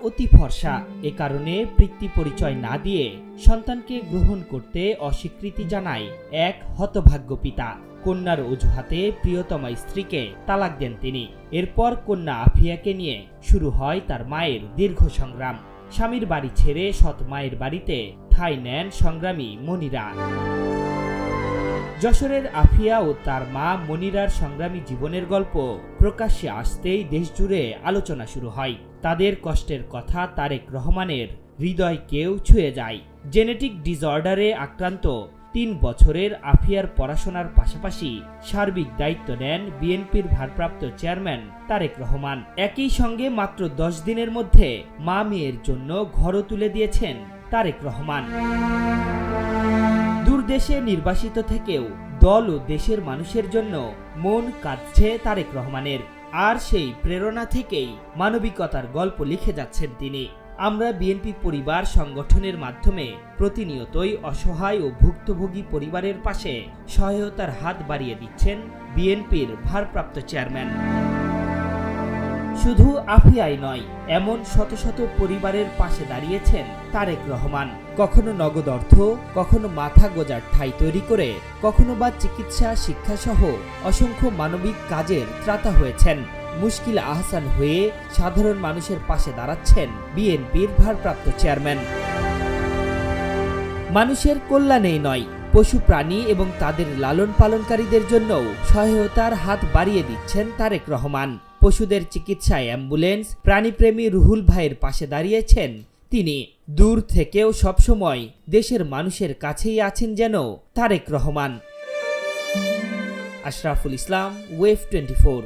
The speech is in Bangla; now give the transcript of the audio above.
অতি ফর্সা, এ কারণে পিতৃ পরিচয় না দিয়ে সন্তানকে গ্রহণ করতে অস্বীকৃতি জানায় এক হতভাগ্য পিতা। কন্যার অজুহাতে প্রিয়তমা স্ত্রীকে তালাক দেন তিনি। এরপর কন্যা আফিয়াকে নিয়ে শুরু হয় তার মায়ের দীর্ঘ সংগ্রাম। স্বামীর বাড়ি ছেড়ে সৎ মায়ের বাড়িতে ঠাঁই নেন সংগ্রামী মনিরা। যশোরের আফিয়া ও তার মা মনিরার সংগ্রামী জীবনের গল্প প্রকাশ্যে আসতেই দেশজুড়ে আলোচনা শুরু হয়। তাদের কষ্টের কথা তারেক রহমানের হৃদয়কেও ছুঁয়ে যায়। জেনেটিক ডিসঅর্ডারে আক্রান্ত ৩ বছরের আফিয়ার পড়াশোনার পাশাপাশি সার্বিক দায়িত্ব নেন বিএনপির ভারপ্রাপ্ত চেয়ারম্যান তারেক রহমান। একই সঙ্গে মাত্র ১০ দিনের মধ্যে মা মেয়ের জন্য ঘরও তুলে দিয়েছেন তারেক রহমান। দূরদেশে নির্বাসিত থেকেও দল ও দেশের মানুষের জন্য মন কাঁদছে তারেক রহমানের। আর সেই প্রেরণা থেকেই মানবিকতার গল্প লিখে যাচ্ছেন তিনি। আমরা বিএনপি পরিবার সংগঠনের মাধ্যমে প্রতিনিয়তই অসহায় ও ভুক্তভোগী পরিবারের পাশে সহায়তার হাত বাড়িয়ে দিচ্ছেন বিএনপির ভারপ্রাপ্ত চেয়ারম্যান। শুধু আফিয়াই নয়, এমন শত শত পরিবারের পাশে দাঁড়িয়েছেন তারেক রহমান। কখনো নগদ অর্থ, কখনো মাথা গোজার ঠাঁই তৈরি করে, কখনো বা চিকিৎসা শিক্ষা সহ অসংখ্য মানবিক কাজের ত্রাতা হয়েছেন। মুশকিল আহসান হয়ে সাধারণ মানুষের পাশে দাঁড়াচ্ছেন বিএনপির ভারপ্রাপ্ত চেয়ারম্যান। মানুষের কল্যাণেই নয়, পশু প্রাণী এবং তাদের লালন পালনকারীদের জন্যও সহায়তার হাত বাড়িয়ে দিচ্ছেন তারেক রহমান। পশুদের চিকিৎসায় অ্যাম্বুলেন্স, প্রাণীপ্রেমী রুহুল ভাইয়ের পাশে দাঁড়িয়েছেন তিনি। দূর থেকেও সবসময় দেশের মানুষের কাছেই আছেন যেন তারেক রহমান। আশরাফুল ইসলাম, ওয়েভ 24।